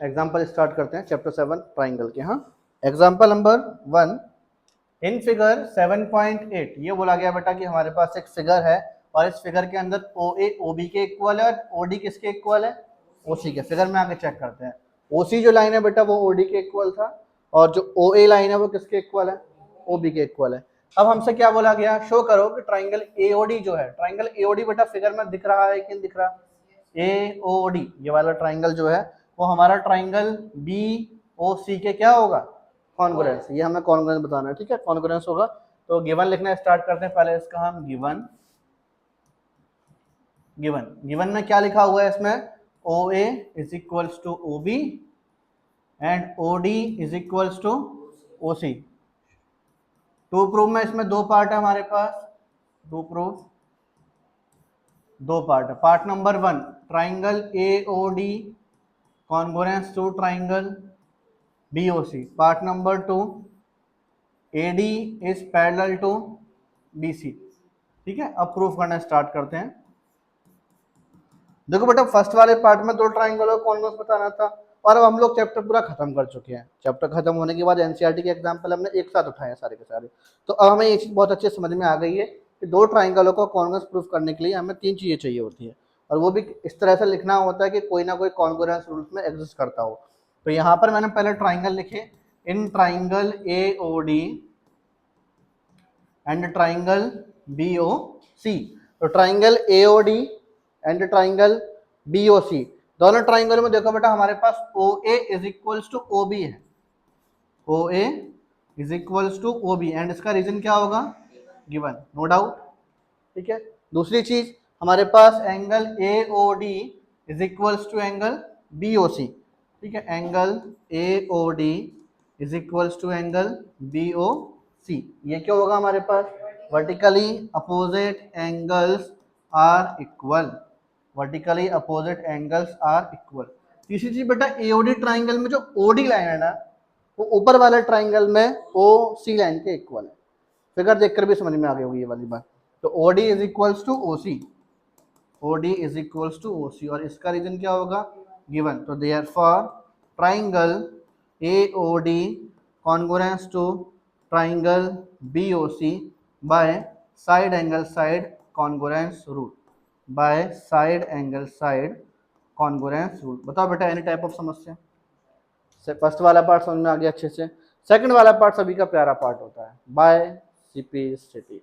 Example start करते हैं chapter 7 triangle के। हाँ, एग्जाम्पल नंबर 1, इन फिगर 7.8 ये बोला गया बेटा कि हमारे पास एक फिगर है और इस फिगर के अंदर ओ ए ओ बी के इक्वल है और ओ डी किसके इक्वल है, ओ सी के। फिगर में आगे चेक करते हैं। ओ सी जो लाइन है बेटा वो ओ डी के इक्वल था और जो ओ ए लाइन है वो किसके इक्वल है, ओ बी के इक्वल है। अब हमसे क्या बोला गया, शो करो कि ट्राइंगल एओडी जो है, ट्राइंगल एओडी बेटा फिगर में दिख रहा है कि नहीं दिख रहा, एओडी ये वाला ट्राइंगल जो है वो हमारा ट्राइंगल बी ओ सी के क्या होगा, कॉन्ग्रुएंस। ये हमें कॉन्ग्रुएंस बताना है, ठीक है, कॉन्ग्रुएंस होगा। तो गिवन लिखना स्टार्ट करते हैं। पहले इसका हम गिवन, गिवन में क्या लिखा हुआ है, इसमें O A is equals to O B and O D is equals to O C. To proof में इसमें दो पार्ट है हमारे पास, टू प्रूफ दो पार्ट है। Part number 1 triangle A O D congruence to triangle B O C. Part number 2 A D is parallel to B C. ठीक है, अब प्रूफ करना स्टार्ट करते हैं। देखो बेटा फर्स्ट वाले पार्ट में दो ट्राइंगल को कॉन्ग्रुएंस बताना था और अब हम लोग चैप्टर पूरा खत्म कर चुके हैं। चैप्टर खत्म होने के बाद एनसीईआरटी के एग्जांपल हमने एक साथ उठाए हैं सारे के सारे। तो अब हमें ये चीज बहुत अच्छे समझ में आ गई है कि दो ट्राइंगलों को कॉन्ग्रुएंस प्रूफ करने के लिए हमें तीन चीजें चाहिए होती है और वो भी इस तरह से लिखना होता है कि कोई ना कोई कॉन्ग्रुएंस रूल्स में एग्जिस्ट करता हो। तो यहाँ पर मैंने पहले ट्राइंगल लिखे, इन triangle A O D and triangle B O C. तो triangle A O D and triangle B O C, दोनों ट्राइंगल में देखो बेटा हमारे पास O A is equals to O B है, O A is equals to O B and इसका reason क्या होगा, गिवन, नो डाउट। ठीक है, दूसरी चीज हमारे पास angle A O D is equals to angle B O C. ठीक है, angle A O D is equals to angle B O C. ये क्या होगा हमारे पास, vertically opposite angles are equal, vertically opposite angles are equal. तीसरी चीज बेटा एओडी ट्राइंगल में जो ओडी लाइन है ना वो ऊपर वाले ट्राइंगल में ओ सी लाइन के इक्वल है। फिगर देखकर भी समझ में आ गई होगी ये वाली बात। तो OD is equals to O C, OD is equals to O C और इसका रीजन क्या होगा, गिवन। तो therefore triangle A O D congruence to triangle B O C by side angle side congruence rule, by side angle side congruence rule. बताओ बेटा any type of समस्या। First वाला part समझ में आ गया अच्छे से। सेकंड वाला पार्ट सभी का प्यारा पार्ट होता है, बाय सिम्प्लिसिटी।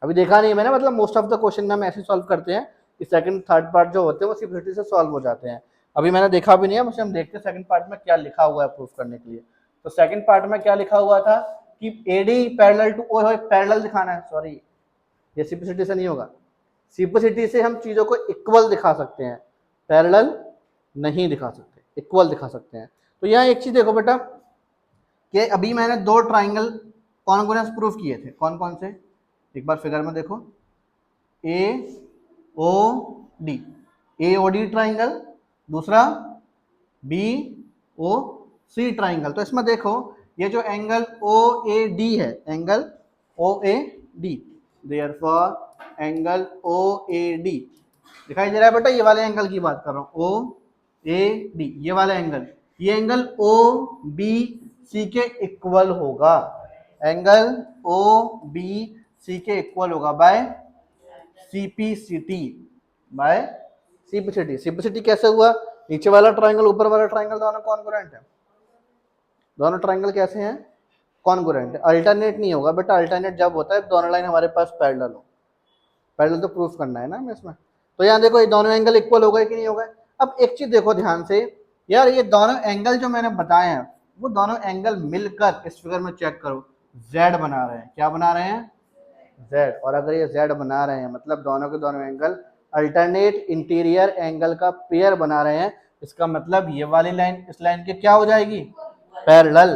अभी देखा नहीं मैंने, मतलब मोस्ट ऑफ द क्वेश्चन में हम ऐसे सॉल्व करते हैं कि सेकंड थर्ड पार्ट जो होते हैं वो सिम्प्लिसिटी से सॉल्व हो जाते हैं। अभी मैंने देखा भी नहीं है, बस हम देखते हैं सेकंड पार्ट में क्या लिखा हुआ है प्रूफ करने के लिए। तो सेकंड पार्ट में क्या लिखा हुआ था कि AD parallel to O, parallel दिखाना है, सॉरी ये सिम्प्लिसिटी से नहीं होगा। सिम्प्लिसिटी से हम चीजों को इक्वल दिखा सकते हैं, पैरेलल नहीं दिखा सकते, इक्वल दिखा सकते हैं। तो यहाँ एक चीज देखो बेटा कि अभी मैंने दो ट्राइंगल कॉन्ग्रुएंस प्रूफ किए थे, कौन कौन से, एक बार फिगर में देखो, A O D, A O D triangle, दूसरा बी ओ सी ट्राइंगल। तो इसमें देखो ये जो एंगल ओ ए डी है, angle O A D, therefore angle O A D दिखाई दे रहा है बेटा, ये वाले एंगल की बात कर रहा हूँ, ओ ए डी ये वाला एंगल, ये एंगल ओ बी सी के इक्वल होगा, एंगल ओ बी सी के इक्वल होगा by CPCT, by CPCT. CPCT कैसे हुआ, नीचे वाला ट्राइंगल ऊपर वाला ट्राइंगल दोनों कॉन्ग्रुएंट है, दोनों ट्राइंगल कैसे हैं, कॉन्ग्रुएंट है। अल्टरनेट नहीं होगा बेटा, अल्टरनेट जब होता है दोनों लाइन हमारे पास पैरेलल हो, पैरेलल तो प्रूफ करना है ना हमें इसमें। तो यहाँ देखो ये दोनों एंगल इक्वल हो गए कि नहीं हो गए। अब एक चीज देखो ध्यान से यार, ये दोनों एंगल जो मैंने बताए हैं वो दोनों एंगल मिलकर इस फिगर में चेक करो जेड बना रहे हैं, क्या बना रहे हैं, जेड। और अगर ये जेड बना रहे हैं मतलब दोनों के दोनों एंगल अल्टरनेट इंटीरियर एंगल का पेयर बना रहे हैं, इसका मतलब ये वाली लाइन इस लाइन के क्या हो जाएगी, पैरेलल,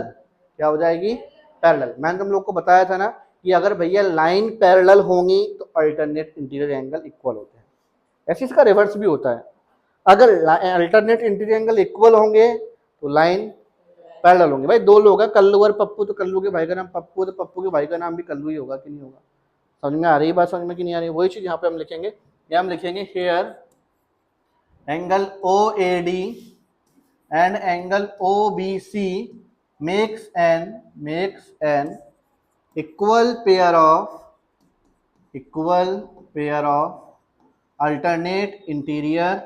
क्या हो जाएगी, पैरेलल। मैंने तुम लोग को बताया था ना कि अगर भैया लाइन पैरेलल होंगी तो अल्टरनेट इंटीरियर एंगल इक्वल होते हैं, ऐसे इसका रिवर्स भी होता है। अगर अल्टरनेट इंटीरियर एंगल इक्वल होंगे तो लाइन पैरेलल होंगे। भाई दो लोग हैं कल्लू और पप्पू, तो कल्लू के भाई का नाम पप्पू, तो पप्पू के भाई का नाम भी कल्लू ही होगा कि नहीं होगा। समझ में आ रही है बात, समझ में कि नहीं आ रही है। वही चीज यहाँ पे हम लिखेंगे, यहाँ हम लिखेंगे here angle O A D and angle OBC makes an equal pair of alternate interior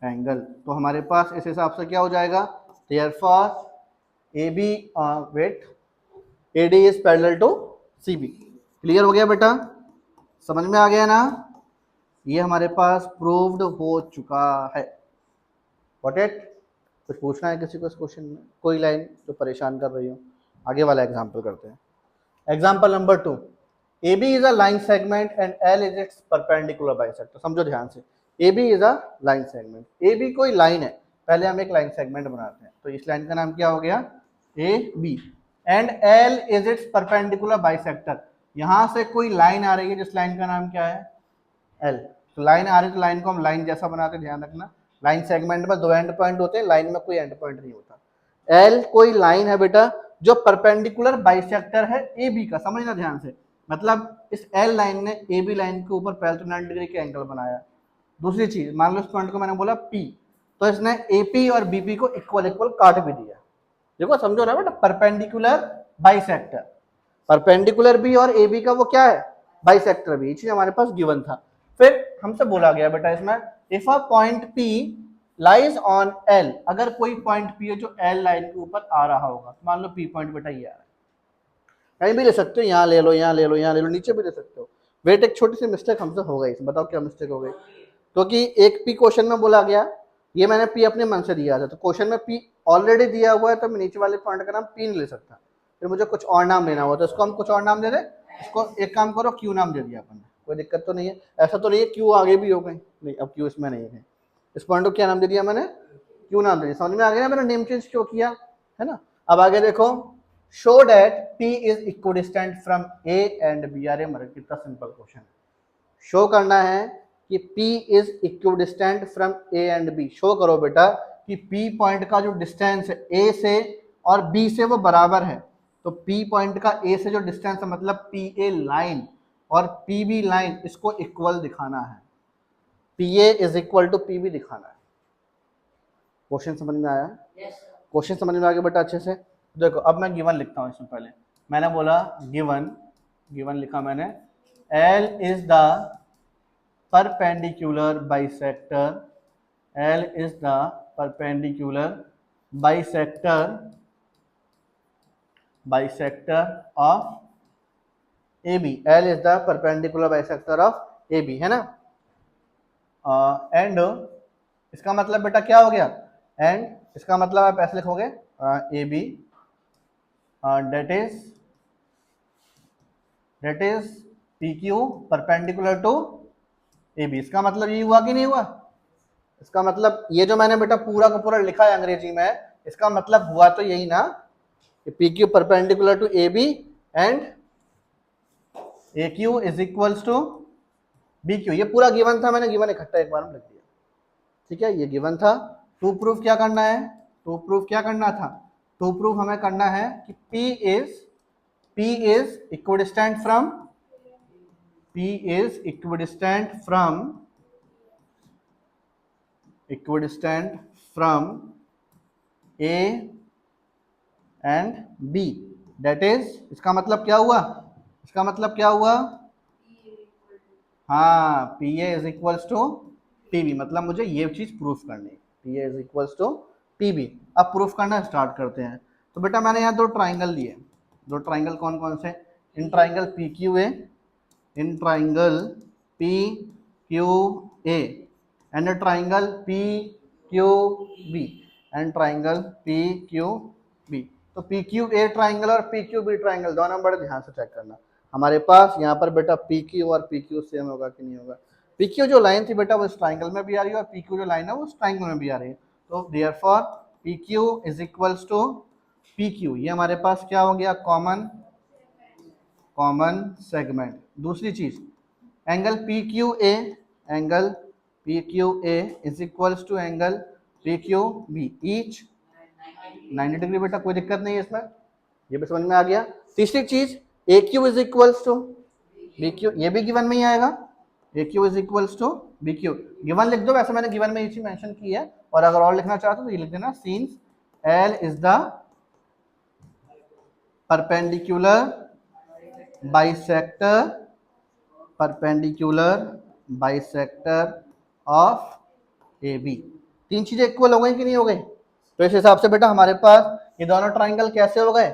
angle. तो हमारे पास इस हिसाब से क्या हो जाएगा, therefore A B wait A D is parallel to C B. Clear हो गया बेटा, समझ में आ गया ना, ये हमारे पास प्रूव्ड हो चुका है। व्हाट इट, कुछ पूछना है किसी को इस क्वेश्चन में, कोई लाइन जो परेशान कर रही हो? आगे वाला एग्जाम्पल करते हैं। Example number 2, A B is a line segment and L is its perpendicular bisector. समझो ध्यान से, A B is a line segment, A B कोई लाइन है, पहले हम एक लाइन सेगमेंट बनाते हैं, तो इस लाइन का नाम क्या हो गया, A B, and L is its perpendicular bisector. यहां से कोई लाइन आ रही है जिस लाइन का नाम क्या है, एल। तो लाइन आ रही है तो लाइन को हम लाइन जैसा बनाते, ध्यान रखना, लाइन सेगमेंट में दो एंड पॉइंट होते हैं, लाइन में कोई एंड पॉइंट नहीं होता। एल कोई लाइन है बेटा जो परपेंडिकुलर बाइसेक्टर है ए बी का, समझना ध्यान से। मतलब इस एल लाइन ने ए बी लाइन के ऊपर पहले तो 90 डिग्री के एंगल बनाया। दूसरी चीज, मान लो इस पॉइंट को मैंने बोला पी, तो इसने एपी और बीपी को इक्वल इक्वल काट भी दिया। देखो समझो ना बेटा, परपेंडिकुलर बाइसेक्टर, परपेंडिकुलर बी और ए बी का वो क्या है, बाइसेक्टर भी। ये चीज हमारे पास गिवन था। फिर हमसे बोला गया बेटा इसमें, if a point P lies on L, अगर कोई पॉइंट पी है जो एल लाइन के ऊपर आ रहा होगा, तो मान लो पी पॉइंट बेटा ये आ रहा है, कहीं भी ले सकते हो, यहाँ ले लो, यहाँ ले लो, यहाँ ले लो, नीचे भी ले सकते हो। वेट, एक छोटी सी मिस्टेक हमसे हो गई, बताओ क्या मिस्टेक हो गई, क्योंकि एक पी क्वेश्चन में बोला गया, ये मैंने पी अपने मन से दिया था, तो क्वेश्चन में पी ऑलरेडी दिया हुआ है, तो मैं नीचे वाले पॉइंट का नाम पी नहीं ले सकता, फिर मुझे कुछ और नाम लेना हुआ, तो इसको हम कुछ और नाम दे दें, इसको एक काम करो क्यू नाम दे दिया अपन ने, कोई दिक्कत तो नहीं है, ऐसा तो नहीं है क्यू आगे भी हो गई, नहीं अब क्यू इसमें नहीं है, इस पॉइंट को क्या नाम दे दिया मैंने, क्यू नाम दे दिया। समझ में आ गया मैंने नेम चेंज क्यों किया, है ना। अब आगे देखो, show that P is equidistant from A and B, अरे मरे कितना सिंपल क्वेश्चन है। शो करना है कि P is equidistant from A and B। Show करो बेटा कि P पॉइंट का जो डिस्टेंस है A से और B से वो बराबर है। तो P पॉइंट का A से जो डिस्टेंस है, मतलब PA लाइन और PB लाइन, इसको इक्वल दिखाना है, PA is equal to PB दिखाना है। क्वेश्चन समझ में आया? क्वेश्चन समझ में आ गया बेटा अच्छे से। देखो अब मैं गिवन लिखता हूँ, इसमें पहले मैंने बोला गिवन लिखा मैंने, L is the perpendicular bisector, L is the perpendicular bisector of AB, L is the perpendicular bisector of AB, है ना। एंड इसका मतलब बेटा क्या हो गया, एंड इसका मतलब आप ऐसे लिखोगे AB that is PQ perpendicular to AB। इसका मतलब ये हुआ कि नहीं हुआ, इसका मतलब ये जो मैंने बेटा पूरा का पूरा लिखा है अंग्रेजी में, इसका मतलब हुआ तो यही ना कि PQ perpendicular to AB and AQ is equals to BQ। ये पूरा गिवन था, मैंने गिवन इकट्ठा एक बार में लिख दिया, ठीक है, ये गिवन था। टू प्रूफ क्या करना है, टू प्रूफ क्या करना था, टू प्रूफ हमें करना है कि P is equidistant from A and B, that is, इसका मतलब क्या हुआ, इसका मतलब क्या हुआ, हाँ, PA is equals to PB, मतलब मुझे ये चीज प्रूफ करनी है, PA is equals to PB। अब प्रूफ करना स्टार्ट करते हैं। तो बेटा मैंने यहाँ दो ट्राइंगल लिए, दो ट्राइंगल कौन कौन से, in triangle PQA, in triangle PQA and triangle PQB and triangle PQB। तो PQA ट्राइंगल और PQB ट्राइंगल दोनों बड़े ध्यान से चेक करना। हमारे पास यहाँ पर बेटा PQ और PQ सेम होगा कि नहीं होगा। PQ जो लाइन थी बेटा वो इस ट्राइंगल में भी आ रही है और PQ जो लाइन है वो उस ट्राइंगल में भी आ रही है। तो therefore PQ is equals to PQ, ये हमारे पास क्या हो गया, कॉमन सेगमेंट। दूसरी चीज, angle PQA is equals to angle PQB, each 90 degree बेटा, कोई दिक्कत नहीं है इसमें, ये भी समझ में आ गया। तीसरी चीज, AQ is equals to BQ, ये भी गिवन में ही आएगा, A Q is equals to B Q. Given लिख दो, वैसे मैंने गिवन में ये चीज मेंशन की है, और अगर और लिखना चाहते हो तो ये लिख देना, since L is the perpendicular bisector, perpendicular bisector of A B. तीन चीजें इक्वल हो गई कि नहीं हो गई? तो इस हिसाब से बेटा हमारे पास ये दोनों ट्राइंगल कैसे हो गए?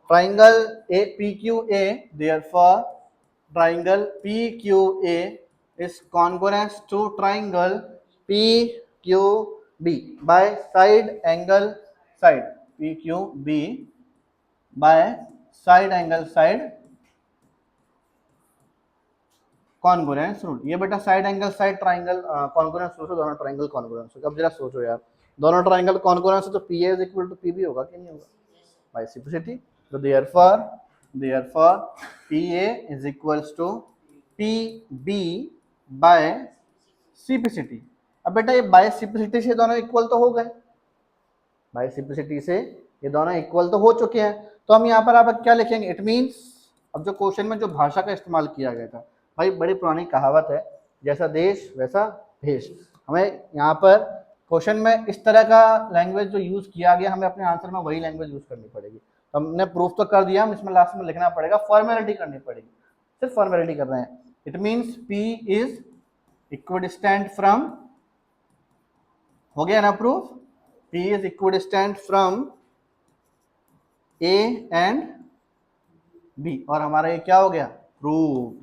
Triangle A P Q A, therefore triangle P Q A is congruent to triangle P Q B by side angle side, P Q B by side angle side congruence rule. ये बेटा side angle side triangle congruence rule से दोनों triangle congruence हो। अब जरा सोचो यार, दोनों ट्राइंगल कॉन्ग्रुएंस है तो P A is equal to P B होगा कि नहीं होगा? By reciprocity. तो therefore P A is equals to P B by reciprocity. अब बेटा ये बाय रेसिप्रोसिटी से दोनों इक्वल तो हो गए, बाय रेसिप्रोसिटी से ये दोनों इक्वल तो हो चुके हैं। तो हम यहाँ पर आप क्या लिखेंगे? इट मीन्स, अब जो क्वेश्चन में जो भाषा का इस्तेमाल किया गया था, भाई बड़ी पुरानी कहावत है, जैसा देश वैसा भेष। हमें यहाँ पर क्वेश्चन में इस तरह का लैंग्वेज जो यूज किया गया, हमें अपने आंसर में वही लैंग्वेज यूज करनी पड़ेगी। तो हमने प्रूफ तो कर दिया, हम इसमें लास्ट में लिखना पड़ेगा, फॉर्मेलिटी करनी पड़ेगी, सिर्फ फॉर्मेलिटी कर रहे हैं। It means P is equidistant from, हो गया ना proof? P is equidistant from A and B, और हमारा ये क्या हो गया? प्रूफ।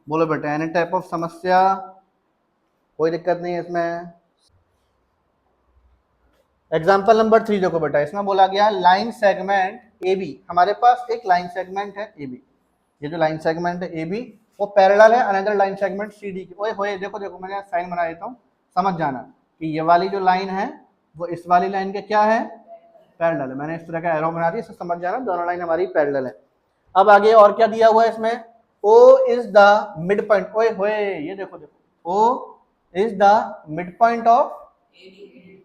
बोलो बेटा, एनी टाइप ऑफ समस्या? कोई दिक्कत नहीं है इसमें। एग्जाम्पल नंबर 3 देखो बेटा, इसमें बोला गया लाइन सेगमेंट ए बी। हमारे पास एक लाइन सेगमेंट है ए बी, ये जो लाइन सेगमेंट है ए बी वो पैरेलल है another line segment C D की। ओए होए, देखो देखो मैंने साइन बना देता हूँ, समझ जाना कि ये वाली जो लाइन है वो इस वाली लाइन के क्या है? पैरेलल है। मैंने इस तरह का एरो बना दिया, इससे समझ जाना दोनों लाइन हमारी पैरेलल है। अब आगे और क्या दिया हुआ है इसमें? O is the mid point. ओए होए, ये देखो देखो, O is the mid point of,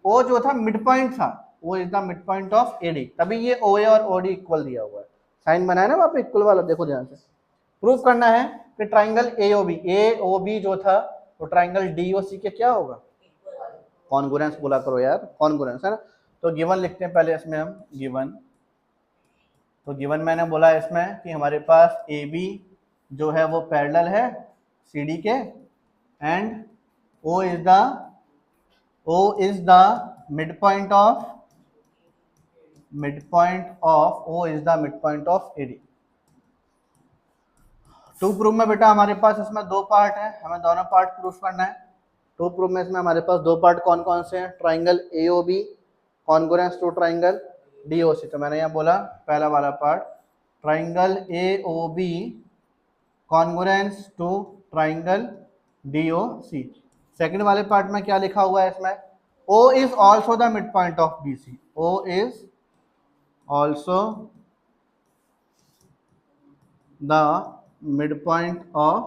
O जो था मिड पॉइंट था, वो is the mid point of AD, तभी ये OA और OD इक्वल दिया हुआ है। साइन बनाया ना वहां पे इक्वल वाला, देखो ध्यान से। प्रूफ करना है कि ट्राइंगल AOB जो था वो ट्राइंगल DOC के क्या होगा? कॉन्ग्रुएंस बोला करो यार, कॉन्ग्रुएंस है ना। तो गिवन लिखते हैं पहले इसमें हम, गिवन। तो गिवन मैंने बोला इसमें कि हमारे पास AB जो है वो पैरेलल है CD के, and O is the midpoint of AD। To proof में बेटा हमारे पास इसमें दो पार्ट है, हमें दोनों पार्ट प्रूफ करना है। टू प्रूफ में इसमें हमारे पास दो पार्ट कौन कौन से हैं? Triangle AOB congruence to triangle DOC। तो मैंने यहाँ बोला पहला वाला part, triangle AOB congruence to triangle DOC। Second वाले पार्ट में क्या लिखा हुआ है इसमें? O is also the midpoint of BC। O is also the midpoint of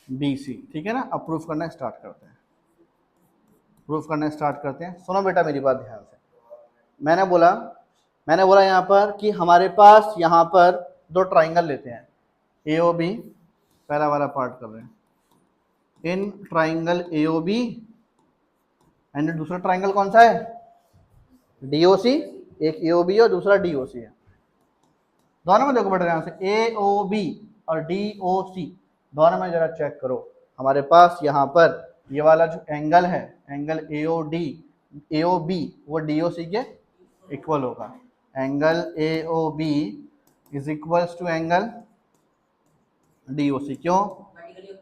BC। ठीक है ना। अब प्रूफ करना स्टार्ट करते हैं, सुनो बेटा मेरी बात ध्यान से। मैंने बोला यहाँ पर कि हमारे पास यहाँ पर दो ट्राइंगल लेते हैं, AOB पहला वाला पार्ट कर रहे हैं, इन ट्राइंगल AOB एंड दूसरा ट्राइंगल कौन सा है? DOC। एक AOB और दूसरा DOC है। दोनों में देखो बेटा ध्यान से, AOB और DOC दोनों में जरा चेक करो। हमारे पास यहाँ पर ये वाला जो एंगल है, एंगल AOB वो DOC के इक्वल होगा। Angle AOB is equals to angle DOC। क्यों?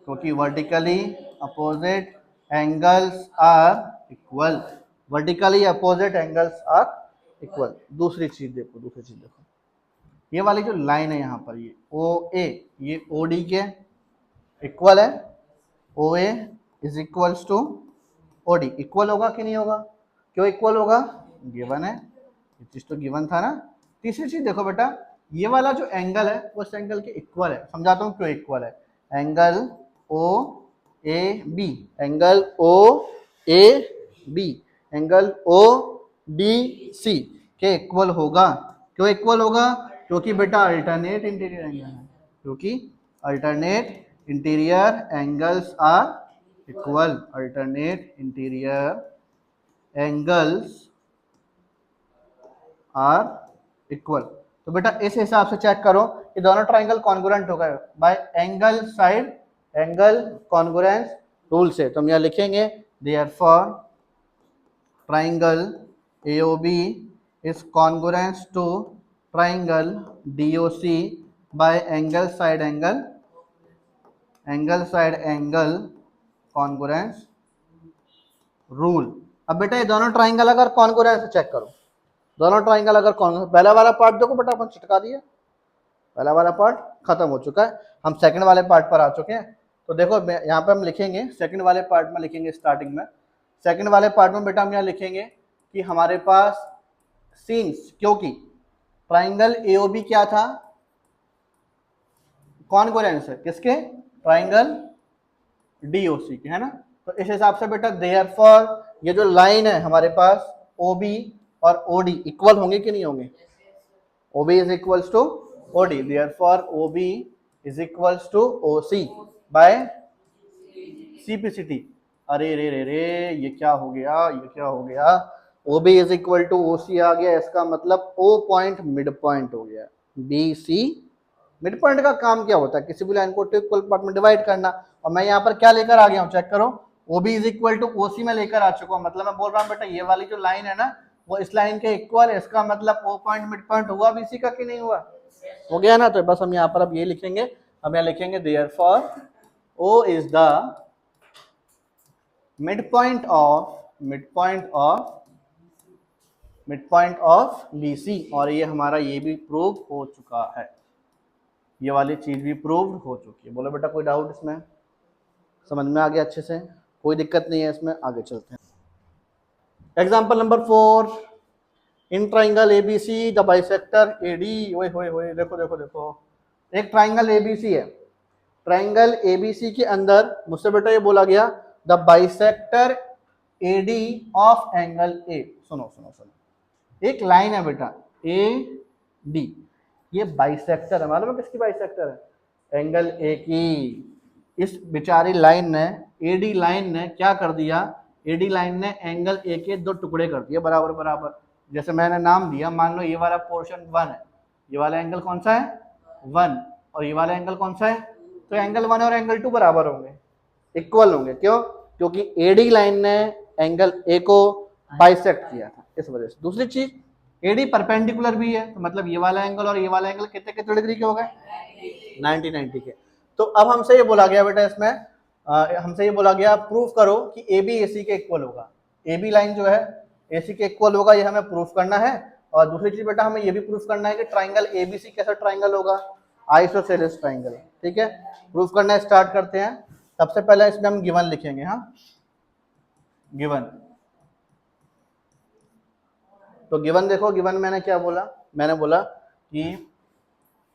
क्योंकि vertically opposite angles are equal, vertically opposite angles are equal. दूसरी चीज देखो, ये वाली जो लाइन है यहाँ पर, ये OA ये OD के इक्वल है। OA is equals to OD, equal होगा कि नहीं होगा? क्यों इक्वल होगा? गिवन है, ये चीज तो गिवन था ना। तीसरी चीज देखो बेटा, ये वाला जो एंगल है वो इस एंगल के इक्वल है। समझाता हूँ क्यों इक्वल है। Angle OAB, angle OAB angle ODC के इक्वल होगा। क्यों इक्वल होगा? क्योंकि बेटा अल्टरनेट इंटीरियर एंगल है, क्योंकि alternate interior angles are equal, alternate interior angles are equal. तो बेटा इस हिसाब से चेक करो कि दोनों ट्राइंगल कॉन्ग्रुएंट हो गए bye angle side angle congruence rule से। तो हम यहाँ लिखेंगे therefore triangle AOB is congruent to triangle DOC by angle side angle congruence rule। अब बेटा ये दोनों ट्राइंगल अगर कॉन्ग्रुएंस चेक करो, दोनों ट्राइंगल अगर कॉन्ग्रुएंस, पहला वाला पार्ट देखो बेटा अपन चिटका दिया, पहला वाला पार्ट खत्म हो चुका है, हम सेकंड वाले पार्ट पर आ चुके हैं। तो देखो यहाँ पे हम लिखेंगे सेकंड वाले पार्ट में लिखेंगे स्टार्टिंग में, सेकंड वाले पार्ट में बेटा हम यहाँ लिखेंगे कि हमारे पास सीन्स, क्योंकि ट्राइंगल AOB क्या था, कॉन्ग्रुएंस है किसके, ट्राइंगल DOC के, है ना। तो इस हिसाब से बेटा देयरफॉर ये जो लाइन है हमारे पास OB और OD इक्वल होंगे कि नहीं होंगे, OB is equals to OD, therefore OB is equals to OC by CPCT। अरे रे रे रे ये क्या हो गया, ये क्या हो गया, OB is equal to OC आ गया, इसका मतलब O पॉइंट मिड पॉइंट हो गया। BC मिड पॉइंट का काम क्या होता है, किसी भी लाइन को टू इक्वल पार्ट में डिवाइड करना, और मैं यहाँ पर क्या लेकर आ गया हूँ चेक करो, OB is equal to OC में लेकर आ चुका हूँ। मतलब मैं बोल रहा हूँ बेटा ये वाली जो लाइन है ना वो इस लाइन के इक्वल है, इसका मतलब O पॉइंट मिड पॉइंट हुआ BC का कि नहीं हुआ, हो गया ना। तो बस हम यहाँ पर अब ये लिखेंगे, हम यहाँ लिखेंगे therefore O is the midpoint of BC, और ये हमारा ये भी प्रूव हो चुका है, ये वाली चीज भी प्रूव हो चुकी है। बोलो बेटा कोई डाउट इसमें, समझ में आ गया अच्छे से, कोई दिक्कत नहीं है इसमें, आगे चलते हैं। Example number 4, in triangle ABC the bisector AD, ओए होए होए, देखो देखो देखो, एक ट्राइंगल ABC है, ट्राइंगल ABC के अंदर मुझसे बेटा ये बोला गया the bisector AD of angle A। सुनो सुनो सुनो, एक लाइन है बेटा AD, ये बाइसेक्टर है, मालूम है किसकी बाइसेक्टर है, एंगल A की। इस बेचारी लाइन ने, AD लाइन ने क्या कर दिया, AD लाइन ने एंगल A के दो टुकड़े कर दिए बराबर बराबर। जैसे मैंने नाम दिया, मान लो ये वाला पोर्शन 1 है, ये वाला एंगल कौन सा है 1, और ये वाला एंगल कौन सा है, तो एंगल 1 और एंगल 2 बराबर होंगे, इक्वल होंगे, क्यों, क्योंकि AD लाइन ने एंगल A को बाइसेक्ट किया था, इस वजह से। दूसरी चीज AD परपेंडिकुलर भी है, तो मतलब ये वाला एंगल और ये वाला एंगल कितने कितने डिग्री के हो गए, 90 के। तो अब हमसे ये बोला गया बेटा इसमें हमसे ये बोला गया प्रूफ करो कि AB AC के इक्वल होगा, AB लाइन जो है AC के इक्वल होगा, ये हमें प्रूफ करना है। और दूसरी चीज बेटा हमें ये भी प्रूफ करना है कि ट्राइंगल ABC कैसा ट्राइंगल होगा, आइसोसेलेस ट्राइंगल। ठीक है, प्रूफ करना स्टार्ट करते हैं। सबसे पहले इसमें हम गिवन लिखेंगे, हाँ गिवन। तो गिवन देखो, गिवन मैंने क्या बोला, मैंने बोला कि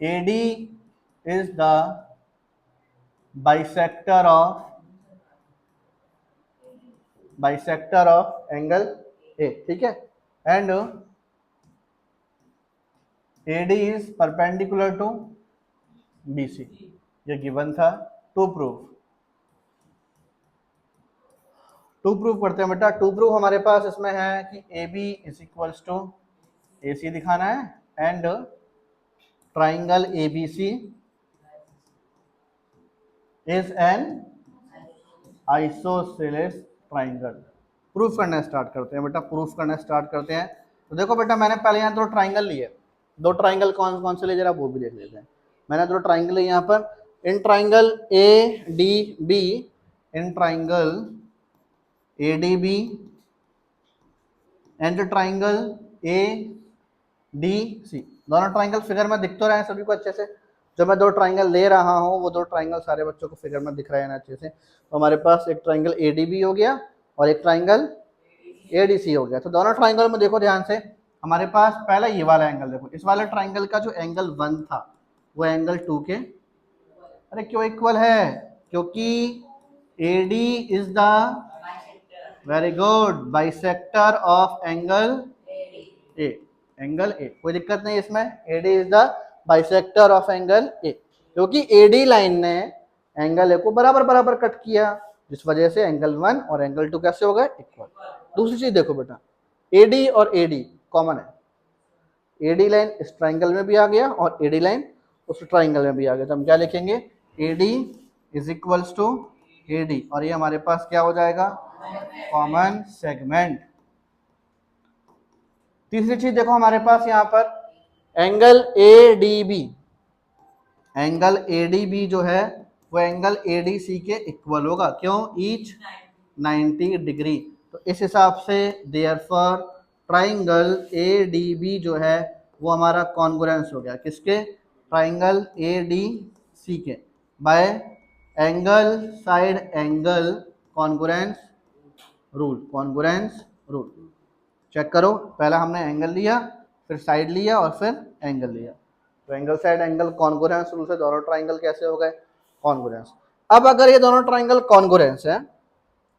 AD is the bisector of angle A, ठीक है, and AD is perpendicular to BC, ये गिवन था। टू प्रूफ करते हैं बेटा। टू प्रूफ हमारे पास इसमें है कि AB is equals to AC दिखाना है, and triangle ABC is an isosceles triangle. Proof करना स्टार्ट करते हैं बेटा, प्रूफ करना स्टार्ट करते हैं। तो देखो बेटा मैंने पहले यहाँ दो ट्राइंगल लिए, दो ट्राइंगल कौन कौन से लिए जरा वो भी देख लेते हैं। मैंने दो ट्राइंगल लिए यहाँ पर, in triangle ADB, in triangle ADB and triangle ADC, दोनों ट्राइंगल फिगर में दिख तो रहे हैं सभी को अच्छे से। जो मैं दो ट्राइंगल ले रहा हूँ वो दो ट्राइंगल सारे बच्चों को फिगर में दिख रहे हैं ना अच्छे से। तो हमारे पास एक ट्राइंगल ADB हो गया और एक ट्राइंगल ADC हो गया। तो दोनों ट्राइंगल में देखो ध्यान से, हमारे पास पहला ये वाला एंगल देखो, इस वाले ट्राइंगल का जो एंगल 1 था वो एंगल 2 के, अरे क्यों इक्वल है, क्योंकि AD is the, very good, bisector of angle A, angle A, कोई दिक्कत नहीं इसमें। AD is the bisector of angle A, क्योंकि AD लाइन ने एंगल ए को बराबर बराबर कट किया, जिस वजह से एंगल 1 और एंगल 2 कैसे हो गए, इक्वल। दूसरी चीज देखो बेटा, एडी और एडी कॉमन है, एडी लाइन इस ट्राइंगल में भी आ गया और एडी लाइन उस ट्राइंगल में भी आ गया, तो हम क्या लिखेंगे, AD is equals to AD, और ये हमारे पास क्या हो जाएगा, कॉमन सेगमेंट। तीसरी चीज देखो हमारे पास यहाँ पर एंगल एडीबी, एंगल एडीबी जो है वो एंगल एडीसी के इक्वल होगा, क्यों, ईच 90 डिग्री। तो इस हिसाब से देयरफॉर ट्राइंगल एडीबी जो है वो हमारा कॉन्ग्रुएंस हो गया, किसके, ट्राइंगल एडीसी के, by angle side angle congruence rule, congruence rule. Check करो, पहला हमने एंगल लिया, फिर साइड लिया और फिर एंगल लिया, तो angle side angle congruence rule से दोनों ट्राइंगल कैसे हो गए, कॉन्ग्रुएंस। अब अगर ये दोनों ट्राइंगल कॉन्ग्रुएंस है,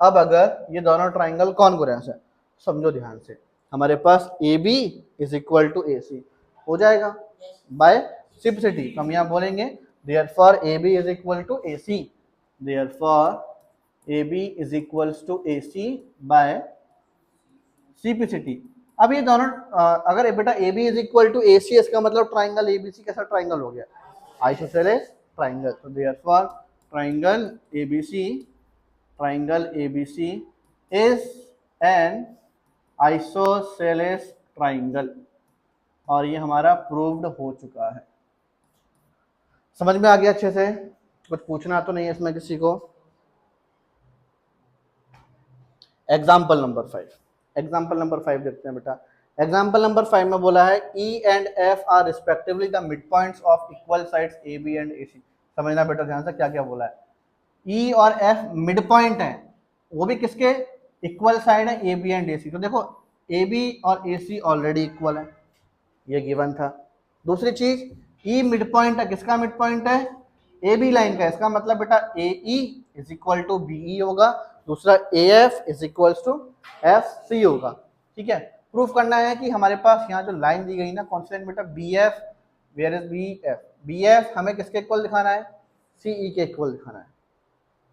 अब अगर ये दोनों ट्राइंगल कॉन्ग्रुएंस है, समझो ध्यान से, हमारे पास A B is equal to A C हो जाएगा बाय सिंपलिसिटी। तो हम यहाँ बोलेंगे therefore A B is equal to A C, therefore A B is equals to A C by simplicity. अब ये दोनों अगर बेटा A B is equal to A C, इसका मतलब ट्राइंगल ए बी सी कैसा ट्राइंगल हो गया, आइसोसेलेस ट्राइंगल। तो therefore triangle A B C, triangle A B C is an isosceles triangle, और ये हमारा प्रूव्ड हो चुका है। समझ में आ गया अच्छे से, कुछ पूछना तो नहीं है इसमें किसी को। एग्जाम्पल नंबर 5, एग्जाम्पल नंबर 5 देखते हैं बेटा। एग्जाम्पल नंबर 5 में बोला है E and F are respectively the mid points of equal sides AB and AC। समझना बेटा ध्यान से क्या क्या बोला है, E और F मिड पॉइंट है, वो भी किसके, इक्वल साइड है AB एंड AC। तो देखो AB और AC ऑलरेडी इक्वल है, ये गिवन था। दूसरी चीज E मिड पॉइंट है, किसका मिड पॉइंट है, AB लाइन का, इसका मतलब बेटा AE is equal to BE होगा, दूसरा AF is equal to FC होगा। ठीक है, प्रूफ करना है कि हमारे पास यहाँ जो लाइन दी गई ना, कौन सी लाइन बेटा, BF, where is BF, BF हमें किसके इक्वल दिखाना है, CE के इक्वल दिखाना है,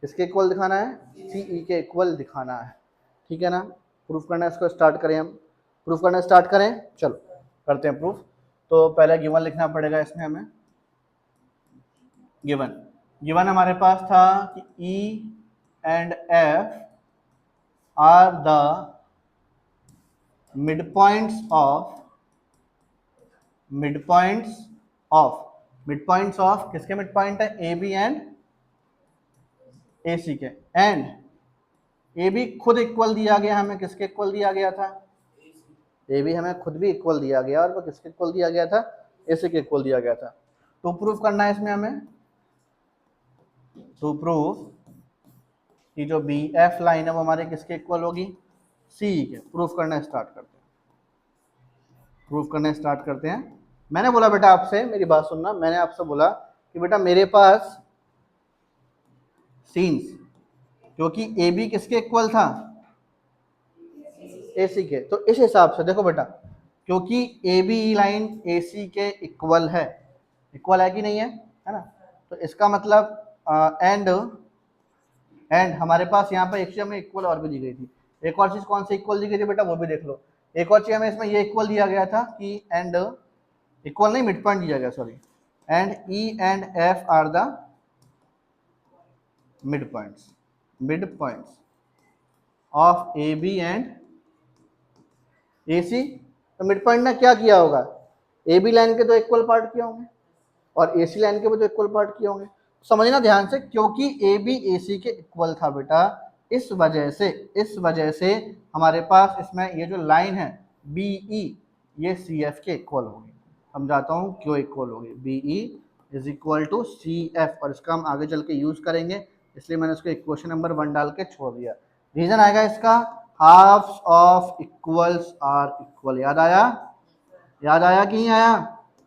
किसके इक्वल दिखाना है, CE के इक्वल दिखाना है। ठीक है ना, प्रूफ करना है, इसको स्टार्ट करें हम, प्रूफ करना स्टार्ट करें, चलो करते हैं प्रूफ। तो पहले गिवन लिखना पड़ेगा इसमें हमें, गिवन हमारे पास था कि E and F are the midpoints of किसके midpoint है, AB एंड AC के, एंड AB खुद इक्वल दिया गया हमें, किसके इक्वल दिया गया था, AB हमें खुद भी इक्वल दिया गया, और वो किसके इक्वल दिया गया था, AC के इक्वल दिया गया था। तो प्रूफ करना है इसमें हमें, टू प्रूफ कि जो BF लाइन है वो हमारे किसके इक्वल होगी, CE के। प्रूफ करना स्टार्ट करते हैं, प्रूफ करना स्टार्ट करते हैं। मैंने बोला बेटा आपसे, मेरी बात सुनना, मैंने आपसे बोला कि बेटा मेरे पास सीन्स, क्योंकि AB किसके इक्वल था, AC के, तो इस हिसाब से देखो बेटा, क्योंकि AB लाइन AC के इक्वल है कि नहीं है ना, तो इसका मतलब एंड हमारे पास यहाँ पर एक चीज हमें इक्वल और भी दी गई थी, एक और चीज कौन सी इक्वल दी गई थी बेटा, वो भी देख लो। एक और चीज हमें इसमें ये इक्वल दिया गया था कि एंड, इक्वल नहीं मिड पॉइंट दिया गया, sorry, and E and F are the mid points of AB and AC। तो मिड पॉइंट ने क्या किया होगा, AB लाइन के तो इक्वल पार्ट किए होंगे और AC लाइन के भी तो इक्वल पार्ट किए होंगे। समझना ध्यान से, क्योंकि AB AC के इक्वल था बेटा, इस वजह से हमारे पास इसमें ये जो लाइन है BE, ये CF के इक्वल होगी। समझाता हूँ क्यों इक्वल होगी, BE is equal to CF, और इसका हम आगे चल के यूज करेंगे, इसलिए मैंने इसको इक्वेशन नंबर 1 डाल के छोड़ दिया। रीजन आएगा इसका, halves of equals are equal, याद आया कि नहीं आया,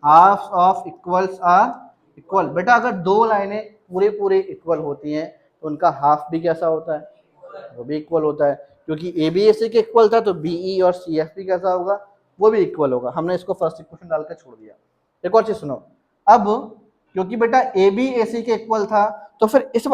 halves of equals are equal. बेटा अगर दो लाइनें पूरे इक्वल होती हैं तो उनका हाफ भी कैसा होता है, वो भी इक्वल होता है, क्योंकि AB AC के इक्वल था तो BE और CF भी कैसा होगा, वो भी इक्वल होगा। हमने इसको फर्स्ट इक्वेशन डाल के छोड़ दिया। एक और चीज सुनो, अब क्योंकि बेटा ए बी ए सी के इक्वल था, तो फिर इस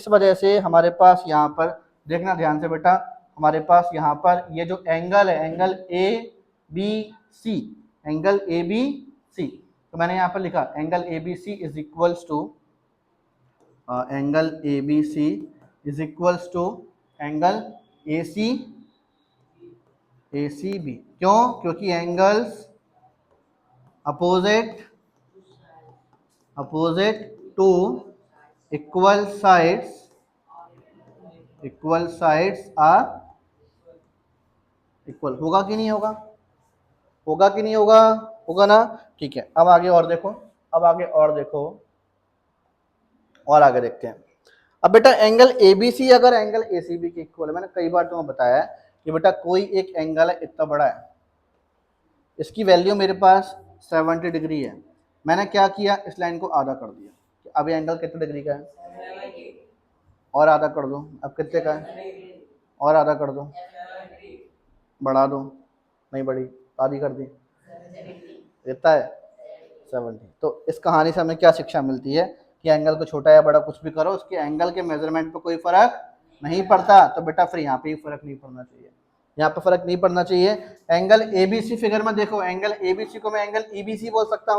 वजह से हमारे पास यहाँ पर देखना ध्यान से बेटा, हमारे पास यहाँ पर ये जो एंगल है, angle A B C, angle A B C, तो मैंने यहाँ पर लिखा angle A B C is equals to angle A B C is equals to angle A C B. क्यों? क्योंकि angles opposite to equal sides are equal. होगा कि नहीं होगा? होगा कि नहीं होगा? होगा ना। ठीक है, अब आगे और देखो, और आगे देखते हैं। अब बेटा एंगल एबीसी अगर एंगल एसीबी के इक्वल है, मैंने कई बार तुम्हें बताया है कि बेटा कोई एक एंगल है इतना बड़ा है, इसकी वैल्यू मेरे पास 70 डिग्री है, मैंने क्या किया, इस लाइन को आधा कर दिया। अब ये एंगल कितने डिग्री का है? और आधा कर दो। अब कितने का है? और आधा कर दो, बढ़ा दो, नहीं बढ़ी, आधी कर दी, कितना है? 70। तो इस कहानी से हमें क्या शिक्षा मिलती है कि एंगल को छोटा या बड़ा कुछ भी करो, उसके एंगल के मेजरमेंट पे कोई फर्क नहीं पड़ता। तो बेटा फिर यहाँ पे ही फर्क नहीं पड़ना चाहिए, यहाँ पे फर्क नहीं पड़ना चाहिए। एंगल एबीसी फिगर में देखो, एंगल एबीसी को मैं एंगल ईबीसी बोल सकता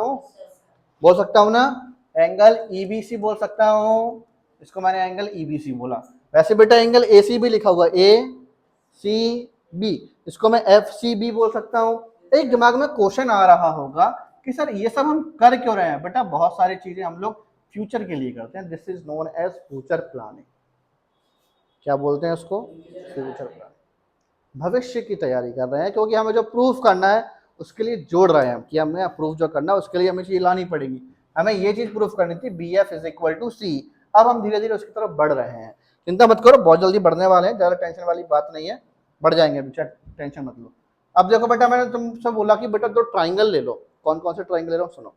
हूँ ना, एंगल ईबीसी बोल सकता हूँ, इसको मैंने एंगल ईबीसी बोला। वैसे बेटा एंगल एसी भी लिखा हुआ, ए सी बी, इसको मैं एफ सी बी बोल सकता हूँ। एक दिमाग में क्वेश्चन आ रहा होगा कि सर ये सब हम कर क्यों रहे हैं? बेटा बहुत सारी चीजें हम लोग फ्यूचर के लिए करते हैं, this is known as future planning. क्या बोलते हैं उसको? Future planning. भविष्य की तैयारी कर रहे हैं, क्योंकि हमें जो प्रूफ करना है उसके लिए जोड़ रहे हैं हम, कि हमें प्रूफ जो करना है उसके लिए हमें चीज लानी पड़ेगी। हमें ये चीज प्रूफ करनी थी, B F is equal to C. अब हम धीरे धीरे उसकी तरफ बढ़ रहे हैं, चिंता मत करो, बहुत जल्दी बढ़ने वाले हैं, ज्यादा टेंशन वाली बात नहीं है, बढ़ जाएंगे, टेंशन मत लो। अब देखो बेटा, मैंने तुमसे बोला कि बेटा दो ट्राइंगल ले लो। कौन कौन से ट्राइंगल ले रहा हूँ सुनो,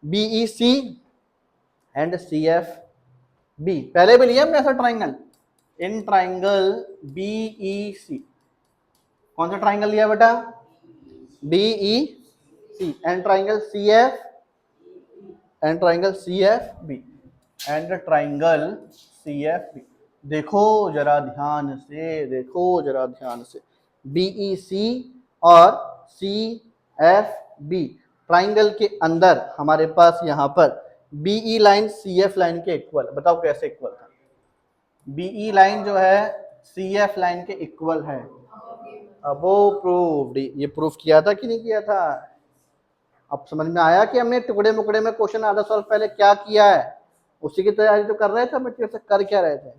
B E C and C F B. पहले भी लिया हमने ऐसा triangle, in triangle B E C. कौन सा ट्राइंगल लिया बेटा? B E C and triangle C F B and triangle C F B. देखो जरा ध्यान से, बीई सी और सी एफ बी ट्राइंगल के अंदर हमारे पास यहाँ पर B E line C F line के इक्वल। बताओ कैसे इक्वल था? बीई लाइन जो है सी एफ लाइन के इक्वल है। अब वो प्रूव्ड, ये प्रूफ किया था कि नहीं किया था? अब समझ में आया कि हमने टुकड़े मुकड़े में क्वेश्चन आधा सॉल्व पहले क्या किया है, उसी की तैयारी तो कर रहे थे, हम कर क्या रहे थे।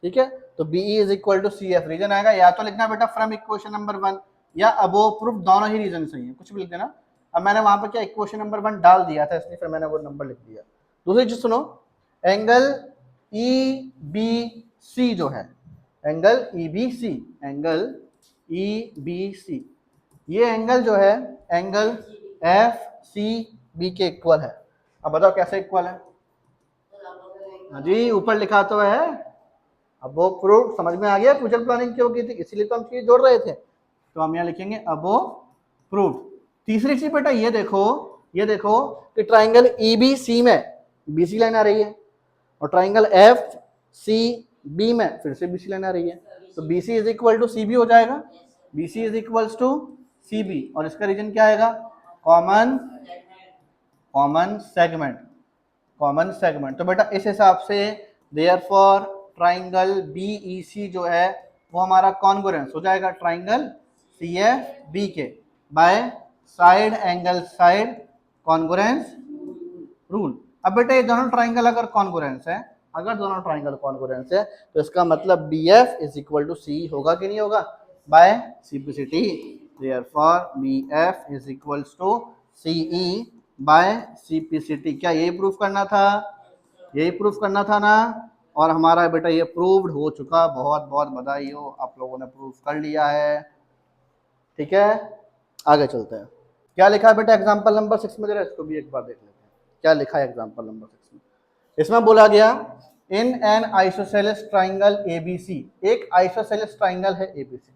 ठीक है, तो B E is equal to C F. Reason आएगा या तो लिखना बेटा फ्रॉम इक्वेशन नंबर 1 या अबोव प्रूफ, दोनों ही रीजन सही है, कुछ भी लिख देना। अब मैंने वहां पर क्या इक्वेशन नंबर 1 डाल दिया था, इसलिए फिर मैंने वो नंबर लिख दिया। दूसरी चीज सुनो, एंगल ई बी सी जो है, angle E B C, angle E B C, ये एंगल जो है एंगल एफ सी बी के इक्वल है। अब बताओ कैसे इक्वल है? हाँ जी, ऊपर लिखा तो है। अब वो प्रूफ समझ में आ गया फ्यूचर प्लानिंग क्यों की थी, इसीलिए तो हम चीज जोड़ रहे थे। तो हम यहाँ लिखेंगे अब वो प्रूफ। तीसरी चीज बेटा ये देखो कि ट्राइंगल ईबीसी में बीसी लाइन आ रही है, और ट्राइंगल एफ सी बी में फिर से बीसी लाइन आ रही है, तो B C is equal to C B हो जाएगा। B C is equal to C B, और इसका रीजन क्या आएगा? Common segment. तो बेटा इस हिसाब से देयरफॉर ट्राइंगल बीईसी जो है वो हमारा कॉन्ग्रुएंस हो जाएगा ट्राइंगल सीएफबी के bye side angle side congruence rule. अब बेटा ये दोनों ट्राइंगल अगर कॉन्ग्रुएंस है, तो इसका मतलब B F is equal to C होगा कि नहीं होगा? By simplicity, therefore B F is equal to CE by simplicity. क्या यही प्रूफ करना था ना? और हमारा बेटा ये प्रूव्ड हो चुका, बहुत बहुत बधाई हो, आप लोगों ने प्रूफ कर लिया है। ठीक है, आगे चलते हैं। क्या लिखा है बेटा एग्जांपल नंबर 6 में? जरा इसको भी एक बार देख लेते हैं, क्या लिखा है एग्जांपल नंबर 6 में। इसमें बोला गया in an isosceles triangle ABC, एक आइसोसेलेस ट्राइंगल है एबीसी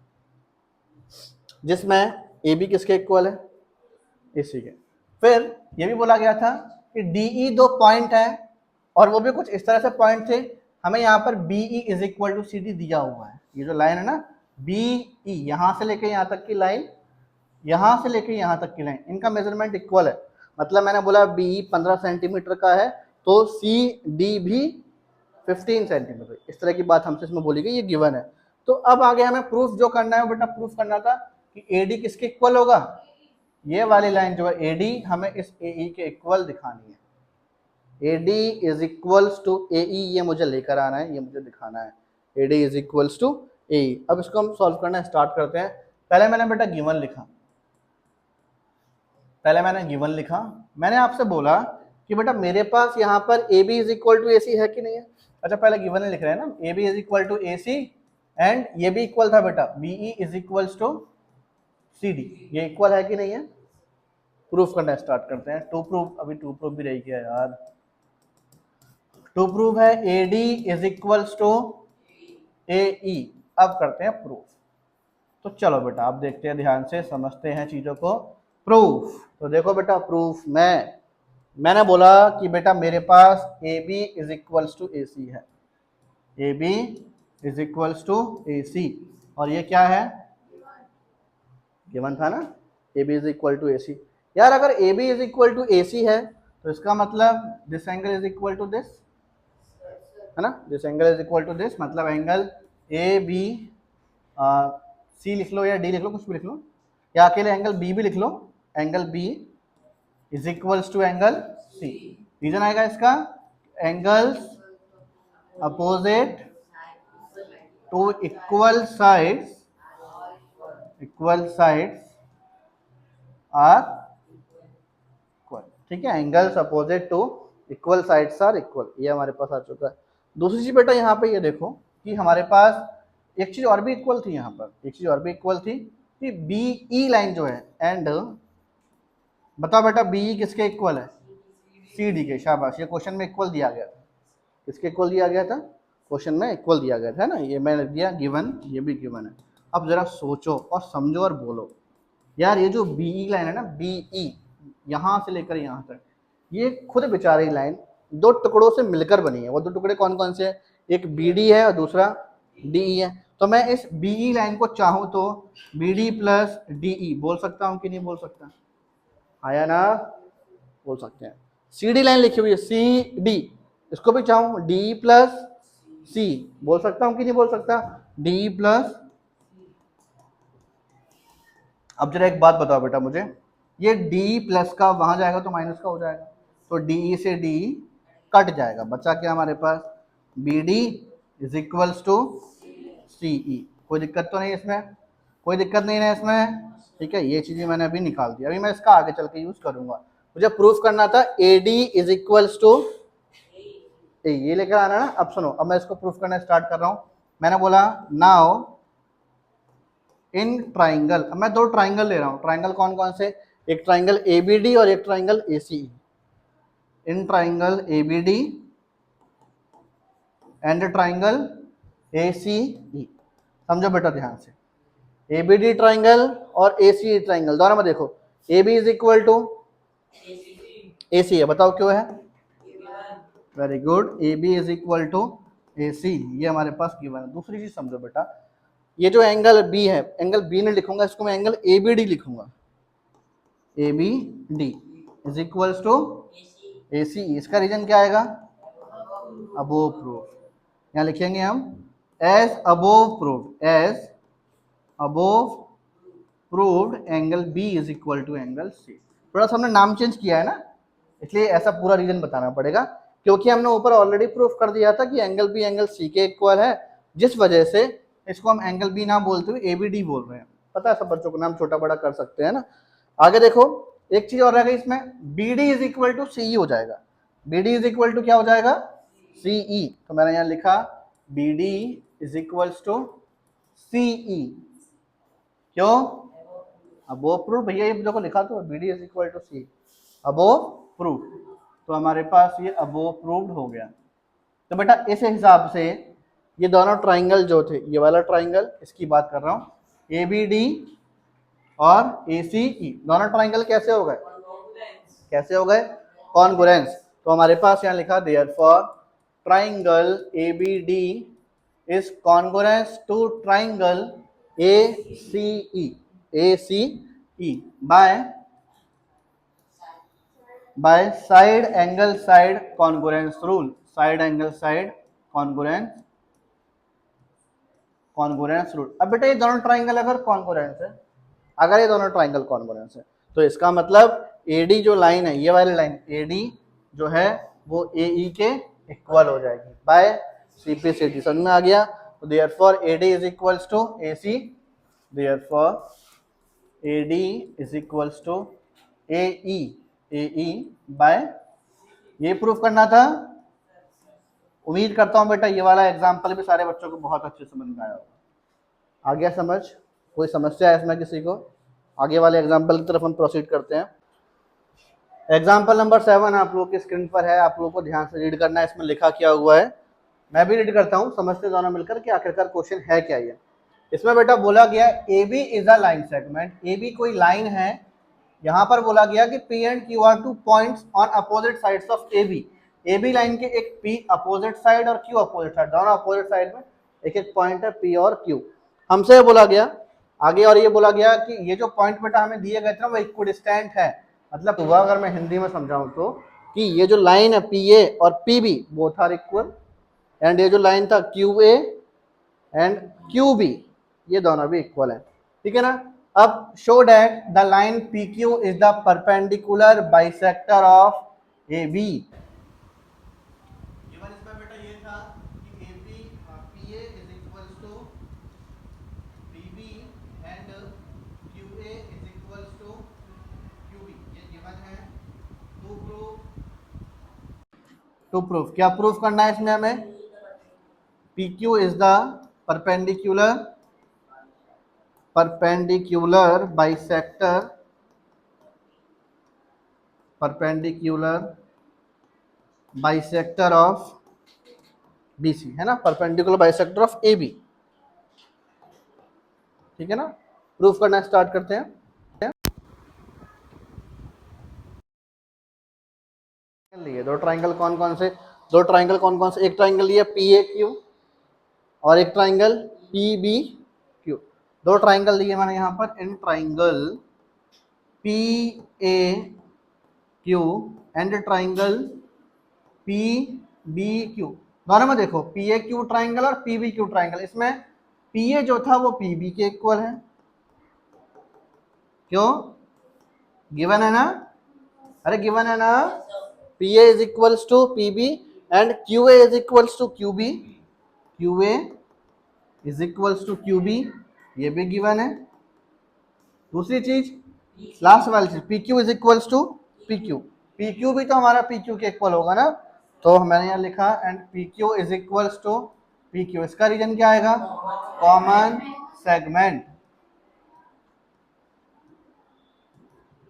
जिसमें ए बी किसके इक्वल है? एसी के। फिर ये भी बोला गया था कि DE दो पॉइंट है और वो भी कुछ इस तरह से पॉइंट थे, हमें यहाँ पर BE is equal to CD दिया हुआ है। ये जो लाइन है ना BE, यहाँ से लेके यहाँ तक की लाइन, यहाँ से लेके यहाँ तक की लाइन, इनका मेजरमेंट इक्वल है। मतलब मैंने बोला BE 15 सेंटीमीटर का है तो CD भी 15 सेंटीमीटर, इस तरह की बात हमसे इसमें बोली गई, ये गिवन है। तो अब आगे हमें प्रूफ जो करना है बेटा, प्रूफ करना था कि AD किसके इक्वल होगा, ये वाली लाइन जो है AD हमें इस AE के इक्वल दिखानी है। AD is equals to AE, ये मुझे लेकर आना है, ये मुझे दिखाना है। AD is equals to AE। अब इसको हम सॉल्व करना स्टार्ट करते हैं। पहले मैंने बेटा गिवन लिखा, मैंने आपसे बोला कि बेटा मेरे पास यहाँ पर AB is equal to AC है कि नहीं है। अच्छा पहले गिवन लिख रहे हैं ना, AB is equal to AC and ये भी इक्वल था बेटा, BE is equals to CD, ये इक्वल है कि नहीं है। प्रूफ करना स्टार्ट करते हैं। टू प्रूफ, अभी टू प्रूफ भी रह गया यार। टू प्रूफ है AD is equals to AE। अब करते हैं प्रूफ। तो चलो बेटा आप देखते हैं, ध्यान से समझते हैं चीजों को। प्रूफ, तो देखो बेटा प्रूफ मैंने बोला कि बेटा मेरे पास AB is equals to AC है, AB is equals to AC, और ये क्या है, गिवन था ना, AB is equal to AC। यार अगर AB is equal to AC है तो इसका मतलब this angle is equal to this, है ना, this angle is equal to this, मतलब एंगल AB, C लिख लो या D लिख लो, कुछ भी लिख लो, या अकेले एंगल B भी लिख लो, angle B is equals to angle C। Reason आएगा इसका, angles opposite to equal sides are equal, ठीक है, angles opposite to equal sides are equal, ये हमारे पास आ चुका है। दूसरी चीज बेटा यहाँ पे ये देखो कि हमारे पास एक चीज और भी इक्वल थी, यहाँ पर एक चीज और भी इक्वल थी कि BE लाइन जो है, एंड बताओ बेटा BE किसके इक्वल है, CD के। शाबाश, ये क्वेश्चन में इक्वल दिया गया था, किसके इक्वल दिया गया था, क्वेश्चन में इक्वल दिया गया था ना, ये मैंने दिया गिवन, ये भी गिवन है। अब जरा सोचो और समझो और बोलो, यार ये जो BE लाइन है ना, BE यहाँ से लेकर यहाँ तक, ये खुद बेचारी लाइन दो टुकड़ों से मिलकर बनी है। वो दो टुकड़े कौन कौन से हैं, एक BD है और दूसरा DE है। तो मैं इस BE लाइन को चाहूँ तो BD प्लस DE बोल सकता हूँ कि नहीं बोल सकता, आया ना, बोल सकते हैं। CD लाइन लिखी हुई है CD, इसको भी चाहूँ DE प्लस C बोल सकता हूँ कि नहीं बोल सकता, DE प्लस। अब जरा एक बात बताओ बेटा मुझे, ये DE प्लस का वहां जाएगा तो माइनस का हो जाएगा, तो DE से DE कट जाएगा, बचा क्या हमारे पास, BD is equals to CE। कोई दिक्कत तो नहीं इसमें, कोई दिक्कत नहीं है इसमें, ठीक है, ये चीजें मैंने अभी निकाल दी। अभी मैं इसका आगे चल के यूज करूंगा। मुझे प्रूफ करना था AD इज इक्वल्स टू, ये लेकर आना ना। अब सुनो, अब मैं इसको प्रूफ करना स्टार्ट कर रहा हूं। मैंने बोला नाउ इन ट्राइंगल, अब मैं दो ट्राइंगल ले रहा हूं, ट्राइंगल कौन कौन से, एक ट्राइंगल ABD और एक triangle ACE। In triangle ABD and triangle ACE, समझो बेटा ध्यान से, ABD ट्राइंगल और ACE ट्राइंगल दोनों में देखो AB is equal to AC है, बताओ क्यों है, very good, AB is equal to AC, ये हमारे पास गिवन है। दूसरी चीज समझो बेटा, ये जो एंगल B है, एंगल B नहीं लिखूंगा, इसको मैं एंगल ABD लिखूंगा, ABD is equals to ACE। इसका रीजन क्या आएगा, अबोव प्रूफ, यहाँ लिखेंगे हम as above proof, as above proved angle B is equal to angle C। थोड़ा सा हमने नाम चेंज किया है ना, इसलिए ऐसा पूरा रीजन बताना पड़ेगा, क्योंकि हमने ऊपर ऑलरेडी प्रूफ कर दिया था कि एंगल B एंगल C के इक्वल है, जिस वजह से इसको हम एंगल B ना बोलते हुए ABD बोल रहे हैं। पता है सब बच्चों को, नाम छोटा बड़ा कर सकते हैं ना। आगे देखो एक चीज और रह गई इसमें, BD is equal to CE हो जाएगा, BD इज इक्वल टू क्या हो जाएगा, CE। तो मैंने यहाँ लिखा BD is equals to CE, क्यों, अबोव प्रूफ, भैया ये देखो लिखा तो BD is equal to C, above proof, तो हमारे पास ये अबोव प्रूव्ड हो गया। तो बेटा इस हिसाब से ये दोनों ट्राइंगल जो थे, ये वाला ट्राइंगल, इसकी बात कर रहा हूँ, ABD और ACE, दोनों ट्राइंगल कैसे हो गए, कैसे हो गए, कॉन्ग्रुएंस। तो हमारे पास यहाँ लिखा therefore triangle ABD is congruence to triangle ACE by side angle side congruence rule. Side angle side congruence rule. अब बेटा ये दोनों ट्राइंगल अगर कॉन्ग्रुएंस है, अगर ये दोनों ट्राइंगल कॉन्ग्रुएंस है तो इसका मतलब AD जो लाइन है, ये वाली लाइन AD जो है वो AE के इक्वल हो जाएगी बाय CPCD। समझ में आ गया? तो therefore AD is equals to AC, therefore AD is equals to AE by, ये प्रूफ करना था। उम्मीद करता हूं बेटा ये वाला एग्जांपल भी सारे बच्चों को बहुत अच्छे समझ में आया होगा। आ गया समझ? कोई समस्या है इसमें किसी को? आगे वाले एग्जांपल की तरफ हम प्रोसीड करते हैं। एग्जांपल नंबर 7 आप लोगों की स्क्रीन पर है, आप लोगों को ध्यान से रीड करना है। इसमें लिखा क्या हुआ है, मैं भी रीड करता हूं, समझते दोनों मिलकर कि आखिरकार क्वेश्चन है क्या। ये इसमें बेटा बोला गया AB is a line segment. AB कोई लाइन है, यहां पर बोला गया कि P and Q are two points on opposite sides of AB line के एक P अपोजिट साइड और Q अपोजिट साइड, दोनों अपोजिट साइड में एक एक पॉइंट है P और Q। हमसे बोला गया आगे, और ये बोला गया कि ये जो पॉइंट बेटा हमें दिए गए थे ना वो इक्विडिस्टेंट है। मतलब हुआ, अगर मैं हिंदी में समझाऊं तो, कि ये जो लाइन है PA और PB both are equal, and ये जो लाइन था QA एंड QB ये दोनों भी इक्वल है। ठीक है ना? अब show that the line PQ is the perpendicular bisector of AB। इसमें बेटा ये था कि PA is equals to PB and QA is equals to QB, ये गिवन है। टू प्रूफ क्या प्रूफ करना है इसमें हमें? PQ is the perpendicular bisector of BC, है ना, परपेंडिकुलर बाइसेक्टर ऑफ AB। ठीक है ना? प्रूफ करना स्टार्ट करते हैं। लिए दो ट्राइंगल कौन कौन से, एक ट्राइंगल लिया PAQ और एक ट्राइंगल PBQ। दो ट्राइंगल दिए मैंने यहाँ पर। In triangle PAQ and triangle PBQ, दोनों में देखो PAQ ट्राइंगल और PBQ ट्राइंगल, इसमें PA जो था वो PB के इक्वल है। क्यों? गिवन है ना? अरे गिवन है ना, PA is equals to PB and QA is equals to QB, QA is equals to QB, ये भी गिवन है। दूसरी चीज, लास्ट वाली चीज, PQ is equals to PQ, PQ भी तो हमारा PQ के इक्वल होगा ना, तो मैंने यहाँ लिखा and PQ is equals to PQ। इसका रीजन क्या आएगा? Common segment.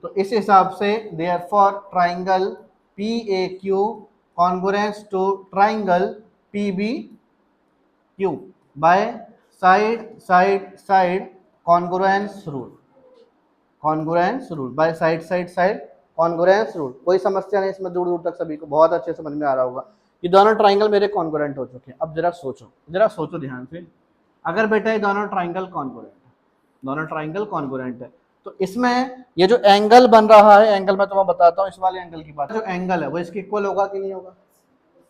तो इस हिसाब से therefore triangle PAQ congruence to triangle PBQ by side congruence rule, by side congruence rule. कोई समस्या नहीं इसमें, दूर दूर तक सभी को बहुत अच्छे समझ में आ रहा होगा कि दोनों ट्राइंगल मेरे कॉन्ग्रुएंट हो चुके हैं। अब जरा सोचो ध्यान से, अगर बेटा ये दोनों ट्राइंगल कॉन्ग्रुएंट है तो इसमें ये जो एंगल बन रहा है, एंगल मैं तुम्हें बताता हूँ, इस वाले एंगल की बात, जो एंगल है वो इसके इक्वल होगा कि नहीं होगा?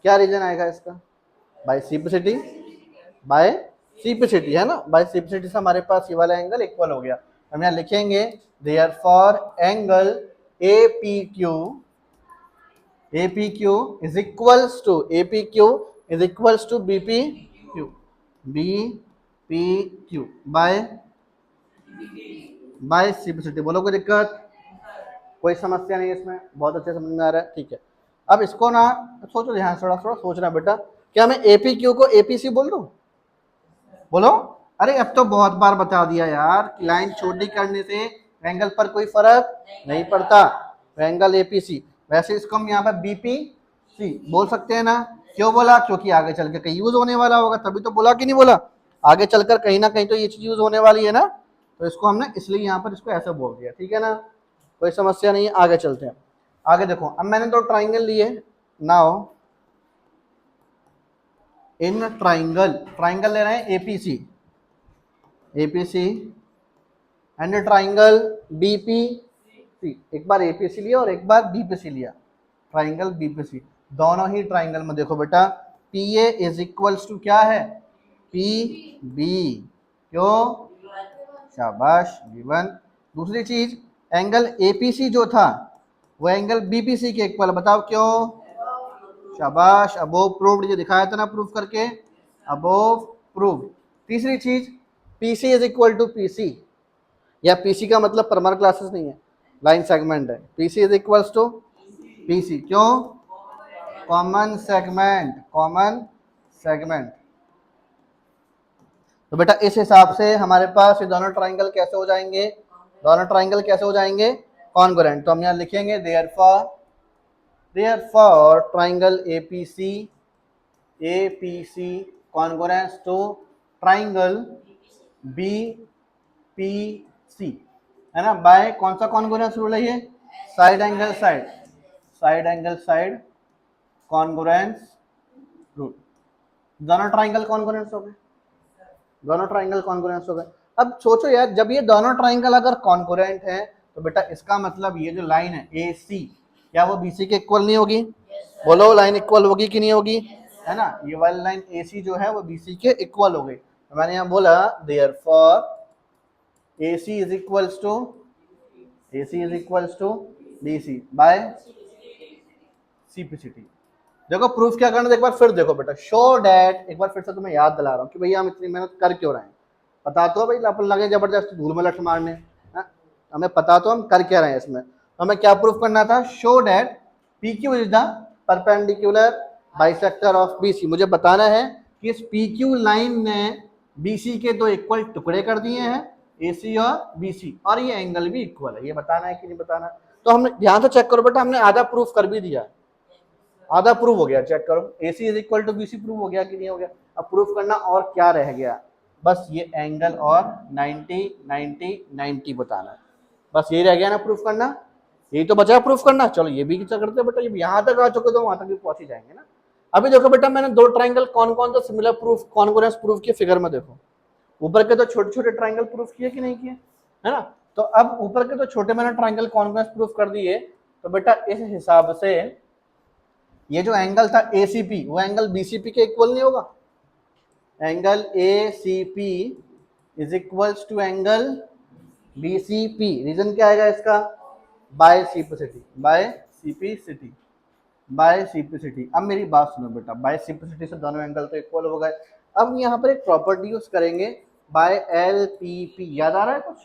क्या रीजन आएगा इसका? बाय CPCD है ना, बाय CPCD से हमारे पास ये वाला एंगल इक्वल हो गया। हम यहाँ लिखेंगे therefore angle APQ is equals to BPQ by CPCD। बोलो कोई दिक्कत? कोई समस्या नहीं इसमें, बहुत अच्छे समझ में आ रहा है। ठीक है, अब इसको ना सोचो ध्यान से, थोड़ा सोचना बेटा, क्या मैं APQ को APC बोल दूं? बोलो। अरे अब तो बहुत बार बता दिया यार कि लाइन छोटी करने से एंगल पर कोई फर्क नहीं पड़ता, एंगल APC। वैसे इसको हम यहाँ पर BPC बोल सकते हैं ना। क्यों बोला? क्योंकि आगे चल के कहीं यूज होने वाला होगा, तभी तो बोला कि नहीं बोला? आगे चलकर कहीं ना कहीं तो ये चीज यूज होने वाली है ना, तो इसको हमने इसलिए यहाँ पर इसको ऐसे बोल दिया। ठीक है ना, कोई समस्या नहीं है, आगे चलते हैं। आगे देखो, अब मैंने दो ट्राइंगल लिए, नाउ इन ट्राइंगल, ट्राइंगल ले रहे हैं A P C, A P C and triangle B P C, एक बार एपीसी लिया और एक बार बीपीसी लिया, ट्राइंगल बीपीसी, दोनों ही ट्राइंगल में देखो बेटा P A is equals to क्या है, पी बी, क्यों, शाबाश गिवन। दूसरी चीज, एंगल एपीसी जो था वो एंगल बीपीसी के इक्वल, बताओ क्यों, शाबाश, अबोव प्रूव्ड, ये दिखाया था ना प्रूफ करके, अबोव प्रूव्ड। तीसरी चीज, P C is equal to P C, या पीसी का मतलब परमानेंट क्लासेस नहीं है, लाइन सेगमेंट है, P C is equals to P C, क्यों, कॉमन सेगमेंट, कॉमन सेगमेंट। तो बेटा इस हिसाब से हमारे पास ये दोनों ट्राइंगल कैसे हो जाएंगे, दोनों ट्राइंगल कैसे हो जाएंगे, कॉन्ग्रुएंट। तो हम यहाँ लिखेंगे therefore triangle A P C, A P C congruence to triangle B P C, है ना, बाय कौन सा कॉन्ग्रुएंस रूल है ये, side angle side, side angle side congruence rule. दोनों ट्राइंगल कॉन्ग्रुएंस हो गए, दोनों ट्राइंगल कॉन्ग्रुएंस हो गए। अब सोचो यार, जब ये दोनों ट्राइंगल अगर कॉन्ग्रुएंट है तो बेटा इसका मतलब ये जो लाइन है ए सी, क्या वो बी सी के इक्वल नहीं होगी, बोलो लाइन इक्वल होगी कि नहीं होगी, है ना, ये वाली लाइन ए सी जो है वो बी सी के इक्वल हो गई। तो मैंने यहाँ बोला therefore A C is equals to, A C is equals to B C by C P C T. देखो प्रूफ क्या करना है, एक बार फिर देखो बेटा, शो डैट, एक बार फिर से तुम्हें याद दिला रहा हूँ कि भैया हम इतनी मेहनत कर क्यों रहे हैं, पता तो भाई अपन लगे जबरदस्त धूल में लठ मारने, हमें पता तो हम कर क्या रहे हैं इसमें। हमें क्या प्रूफ करना था, show that P Q is the perpendicular bisector of B C, मुझे बताना है कि इस पी क्यू लाइन ने बी सी के दो इक्वल टुकड़े कर दिए हैं, ए सी और बी सी, और ये एंगल भी इक्वल है, ये बताना है कि नहीं बताना। तो हमने ध्यान से चेक करो बेटा, हमने आधा प्रूफ कर भी दिया, आधा प्रूव हो गया, चेक करो A C is equal to B C prove हो गया कि नहीं हो गया। अब प्रूफ करना और क्या रह गया, बस ये एंगल और 90 90 90 बताना, बस यही रह गया ना प्रूफ करना, यही तो बचा प्रूफ करना। चलो ये भी करते बेटा, ये यहाँ तक आ चुके तो वहां तक भी पहुंच ही जाएंगे ना। अभी देखो बेटा, मैंने दो ट्राइंगल कौन कौन सा सिमिलर प्रूफ कॉन्ग्रुएंस प्रूफ किए, फिगर में देखो, ऊपर के तो छोटे छोटे ट्राइंगल प्रूफ किए कि नहीं किए, है ना। तो अब ऊपर के तो छोटे मैंने ट्राइंगल कॉन्ग्रुएंस प्रूफ कर दिए, तो बेटा इस हिसाब से ये जो एंगल था एसीपी वो एंगल बीसीपी के इक्वल नहीं होगा, angle A C P is equals to angle B C P. Reason क्या आएगा इसका, by C P C T, by C P C T, by C P C T. अब मेरी बात सुनो बेटा, बाय सीपीसिटी से दोनों एंगल तो इक्वल हो गए। अब यहाँ पर एक प्रॉपर्टी यूज करेंगे बाय एलपीपी, याद आ रहा है कुछ,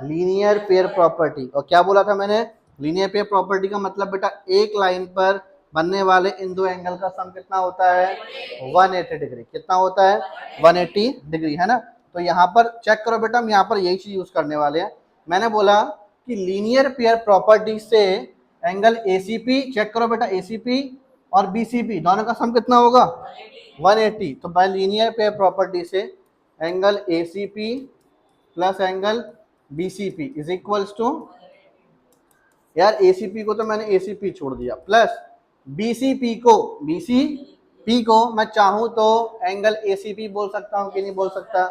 लीनियर पेयर प्रॉपर्टी। और क्या बोला था मैंने, लीनियर पेयर प्रॉपर्टी का मतलब बेटा एक लाइन पर बनने वाले इन दो एंगल का सम कितना होता है, 180 डिग्री, कितना होता है 180 डिग्री, है ना। तो यहाँ पर चेक करो बेटा, हम यहाँ पर यही चीज यूज करने वाले हैं। मैंने बोला कि लीनियर पेयर प्रॉपर्टी से एंगल एसीपी, चेक करो बेटा, एसीपी और बीसीपी दोनों का सम कितना होगा 180। तो बाय लीनियर पेयर प्रॉपर्टी से angle A C P plus angle B C P is equals to, यार एसीपी को तो मैंने एसीपी छोड़ दिया, प्लस बीसीपी को मैं चाहूं तो एंगल एसीपी बोल सकता हूं कि नहीं बोल सकता,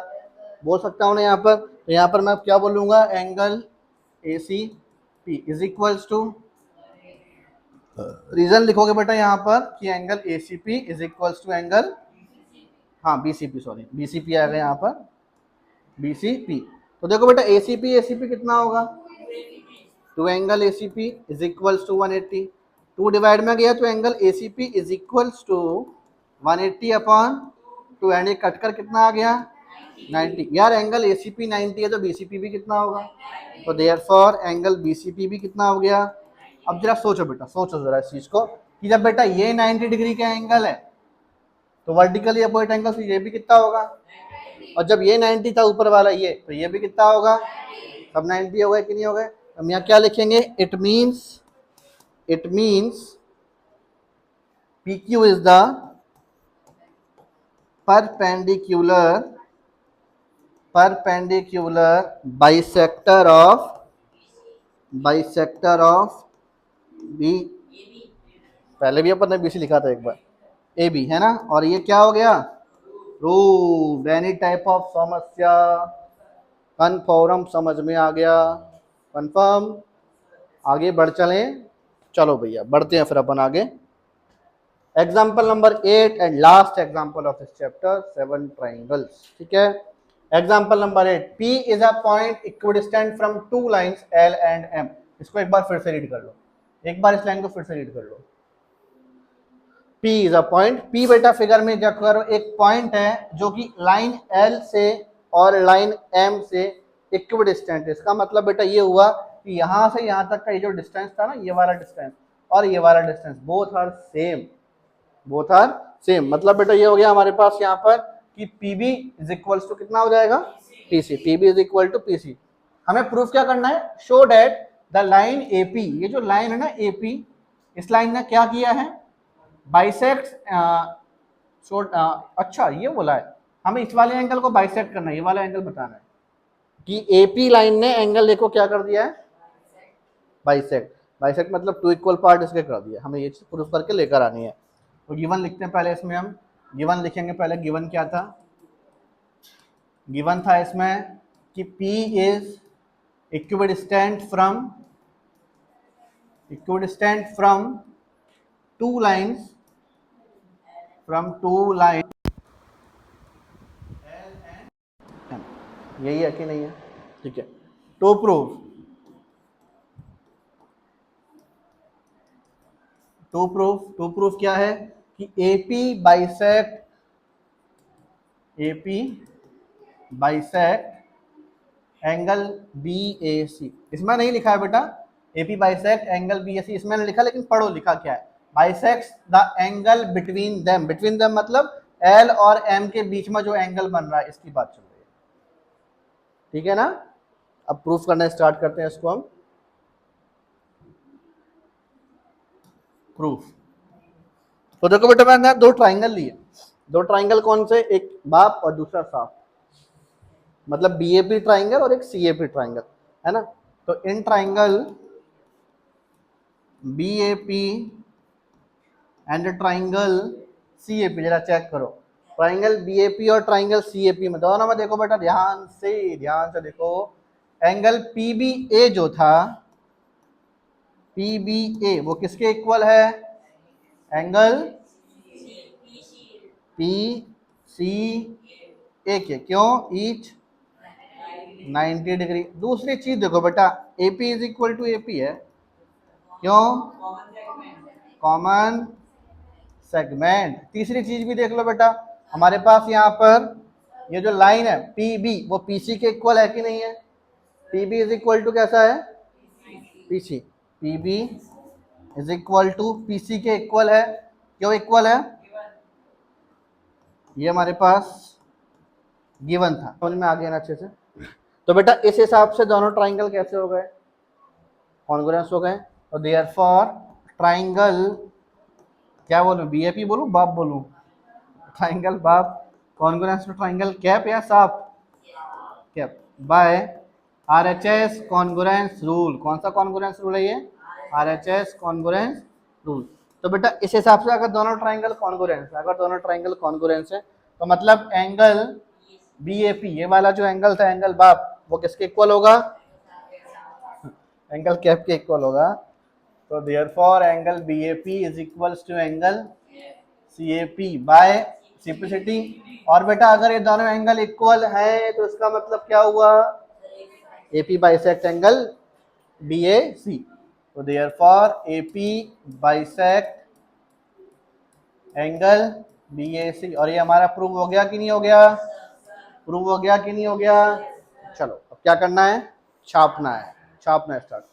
बोल सकता हूं ना यहाँ पर। तो यहाँ पर मैं क्या बोलूंगा, angle A C P is equals to, reason लिखोगे बेटा यहाँ पर कि angle A C P is equals to angle, हाँ बीसीपी, सॉरी बीसीपी आ गया यहाँ पर, बीसीपी। तो देखो बेटा एसीपी एसीपी कितना होगा, two angle A C P is equals to 180, 2 divide में गया तो angle A C P is equals to 180 upon 2, and ये कटकर कितना आ गया 90। यार एंगल एसीपी 90 है तो बीसीपी भी कितना होगा, तो देयरफॉर एंगल बीसीपी भी कितना हो गया। अब जरा सोचो बेटा, सोचो जरा इस चीज को कि जब बेटा ये 90 डिग्री का एंगल है तो वर्टिकली अपोजिट एंगल से ये भी कितना होगा, और जब ये 90 था ऊपर वाला ये, तो ये भी कितना होगा, सब 90 हो गए कि नहीं हो गए। हम यहाँ क्या लिखेंगे, it means PQ is the perpendicular bisector of B, पहले भी अपन ने BC लिखा था एक बार, AB है ना। और ये क्या हो गया, प्रूव एनी टाइप ऑफ समस्या, कन्फर्म समझ में आ गया, कन्फर्म। आगे बढ़ चलें, चलो भैया बढ़ते हैं फिर अपन आगे। Example number 8 and last example of this chapter, 7 triangles. ठीक है, example number 8, P is a point equidistant from two lines L and M। इसको एक बार फिर से रीड कर लो, एक बार इस लाइन को फिर से रीड कर लो। P is a point, P बेटा फिगर में क्या करो, एक पॉइंट है जो कि लाइन L से और लाइन M से इक्विडिस्टेंट है। इसका मतलब बेटा ये हुआ कि यहां से यहां तक का ये जो डिस्टेंस था ना, ये वाला डिस्टेंस और ये वाला distance, both are same, both are same. मतलब बेटा ये हो गया हमारे पास यहाँ पर कि PB इज इक्वल्स टू कितना हो जाएगा, PC। PB is equal to PC। हमें प्रूफ क्या करना है, show that the line AP, ये जो लाइन है ना AP, इस लाइन ने क्या किया है, बाइसेक्ट। अच्छा ये बोला है हमें इस वाले एंगल को बाइसेक्ट करना है, ये वाला एंगल बताना है कि AP लाइन ने एंगल देखो क्या कर दिया है, बाइसेक्ट। बाइसेक्ट मतलब टू इक्वल पार्ट इसके कर दिया, हमें ये चीज प्रूफ करके लेकर आनी है। तो गिवन लिखते हैं पहले, इसमें हम गिवन लिखेंगे पहले। गिवन क्या था, गिवन था इसमें कि P is equidistant from two lines, यही है कि नहीं है, ठीक है। टू प्रूफ क्या है कि AP बाइसेक्ट एंगल BAC। इसमें नहीं लिखा है बेटा AP बाइसेक्ट एंगल BAC, इसमें नहीं लिखा, लेकिन पढ़ो लिखा क्या है, bisects the angle between them. Between them मतलब L और M के बीच में जो एंगल बन रहा है, इसकी बात चल रही है, ठीक है ना। अब प्रूफ करना स्टार्ट करते हैं इसको हम। प्रूफ, तो देखो बेटा मैंने दो ट्राइंगल लिए, दो ट्राइंगल कौन से, एक बाप और दूसरा साफ, मतलब BAP ट्राइंगल और एक CAP ट्राइंगल, है ना। तो in triangle BAP and triangle CAP, जरा चेक करो, ट्राइंगल BAP और ट्राइंगल CAP में दोनों में देखो बेटा ध्यान से देखो, एंगल PBA जो था, PBA वो किसके इक्वल है, एंगल PCA के, क्यों, ईच 90 डिग्री। दूसरी चीज देखो बेटा, AP is equal to AP है, क्यों, कॉमन सेगमेंट। तीसरी चीज भी देख लो बेटा, हमारे पास यहाँ पर ये जो लाइन है PB वो PC के इक्वल है कि नहीं है, PB इज इक्वल टू कैसा है, PC, PB is equal to PC के इक्वल है, क्यों इक्वल है, ये हमारे पास गिवन था, समझ में आ गया ना अच्छे से। तो बेटा इस हिसाब से दोनों ट्राइंगल कैसे हो गए, कॉन्ग्रुएंस हो गए। तो देयरफॉर ट्राइंगल, क्या बोलूं, BAP बोलूं बाप बोलूं, ट्राइंगल बाप कॉन्ग्रुएंस टू ट्राइंगल कैप या साफ cap by RHS congruence rule. कौन सा कॉन्ग्रुएंस रूल है ये, RHS कॉन्ग्रुएंस रूल। तो बेटा इस हिसाब से अगर दोनों ट्राइंगल कॉन्ग्रुएंस है, तो मतलब एंगल BAP, ये वाला जो एंगल था एंगल बाप, वो किसके इक्वल होगा, एंगल कैप के इक्वल होगा। तो therefore angle BAP is equals to angle CAP by simplicity. और बेटा अगर ये दोनों एंगल इक्वल है तो इसका मतलब क्या हुआ, AP बाइसेक्ट एंगल BAC। तो therefore AP bisect angle BAC। और ये हमारा प्रूव हो गया कि नहीं हो गया, प्रूव हो गया कि नहीं हो गया। चलो अब क्या करना है, छापना है स्टार्ट।